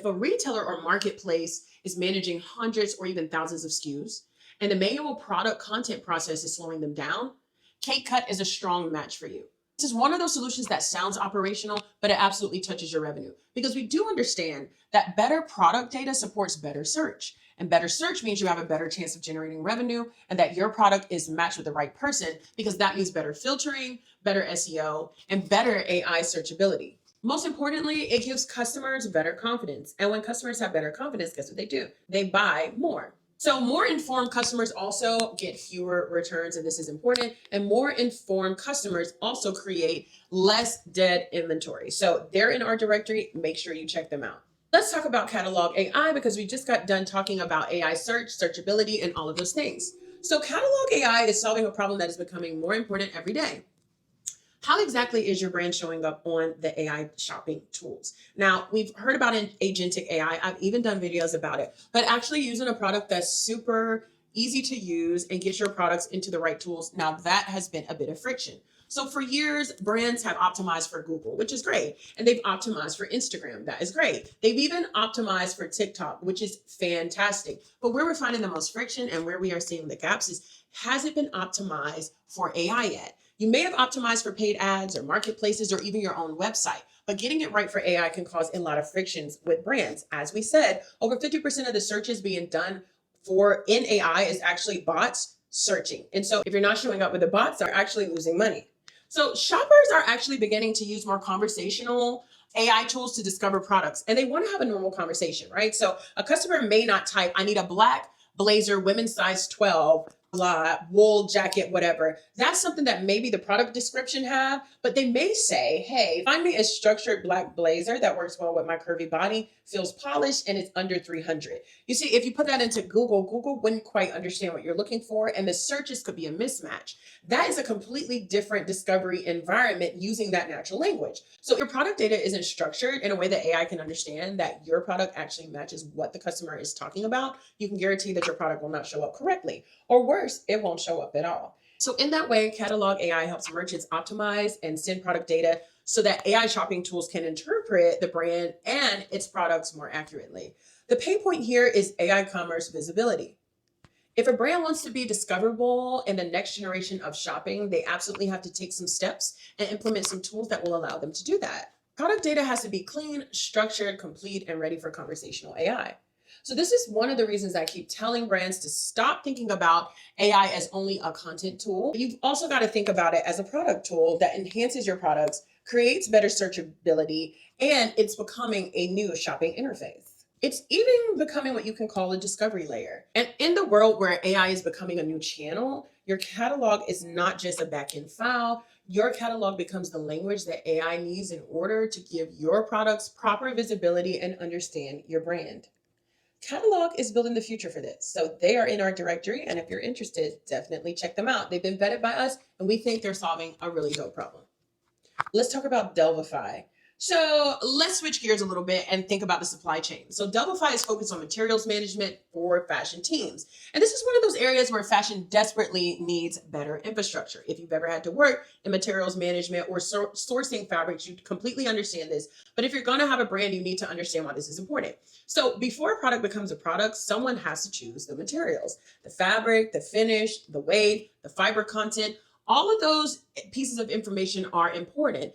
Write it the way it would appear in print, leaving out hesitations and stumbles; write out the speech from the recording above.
a retailer or marketplace is managing hundreds or even thousands of SKUs and the manual product content process is slowing them down, Catecut is a strong match for you. This is one of those solutions that sounds operational, but it absolutely touches your revenue because we do understand that better product data supports better search. And better search means you have a better chance of generating revenue and that your product is matched with the right person because that means better filtering, better SEO, and better AI searchability. Most importantly, it gives customers better confidence. And when customers have better confidence, guess what they do? They buy more. So more informed customers also get fewer returns, and this is important. And more informed customers also create less dead inventory. So they're in our directory. Make sure you check them out. Let's talk about Catalog AI because we just got done talking about AI search, searchability, and all of those things. So Catalog AI is solving a problem that is becoming more important every day. How exactly is your brand showing up on the AI shopping tools? Now, we've heard about agentic AI. I've even done videos about it, but actually using a product that's super easy to use and get your products into the right tools. Now, that has been a bit of friction. So for years, brands have optimized for Google, which is great. And they've optimized for Instagram. That is great. They've even optimized for TikTok, which is fantastic. But where we're finding the most friction and where we are seeing the gaps is, has it been optimized for AI yet? You may have optimized for paid ads or marketplaces or even your own website, but getting it right for AI can cause a lot of frictions with brands. As we said, over 50% of the searches being done in AI is actually bots searching. And so if you're not showing up with the bots, they're actually losing money. So shoppers are actually beginning to use more conversational AI tools to discover products, and they want to have a normal conversation, right? So a customer may not type, I need a black blazer, women's size 12, blah, wool jacket, whatever. That's something that maybe the product description have, but they may say, hey, find me a structured black blazer that works well with my curvy body, feels polished, and it's under 300. You see, if you put that into Google wouldn't quite understand what you're looking for, and the searches could be a mismatch. That is a completely different discovery environment using that natural language. So your product data isn't structured in a way that AI can understand that your product actually matches what the customer is talking about. You can guarantee that your product will not show up correctly, or worse, it won't show up at all. So in that way, Catalog AI helps merchants optimize and send product data so that AI shopping tools can interpret the brand and its products more accurately. The pain point here is AI commerce visibility. If a brand wants to be discoverable in the next generation of shopping, they absolutely have to take some steps and implement some tools that will allow them to do that. Product data has to be clean, structured, complete, and ready for conversational AI. So this is one of the reasons I keep telling brands to stop thinking about AI as only a content tool. You've also got to think about it as a product tool that enhances your products, creates better searchability, and it's becoming a new shopping interface. It's even becoming what you can call a discovery layer. And in the world where AI is becoming a new channel, your catalog is not just a backend file. Your catalog becomes the language that AI needs in order to give your products proper visibility and understand your brand. Catalog is building the future for this. So they are in our directory. And if you're interested, definitely check them out. They've been vetted by us and we think they're solving a really dope problem. Let's talk about Delvify. So let's switch gears a little bit and think about the supply chain. So Delvify is focused on materials management for fashion teams. And this is one of those areas where fashion desperately needs better infrastructure. If you've ever had to work in materials management or sourcing fabrics, you completely understand this. But if you're going to have a brand, you need to understand why this is important. So before a product becomes a product, someone has to choose the materials, the fabric, the finish, the weight, the fiber content. All of those pieces of information are important.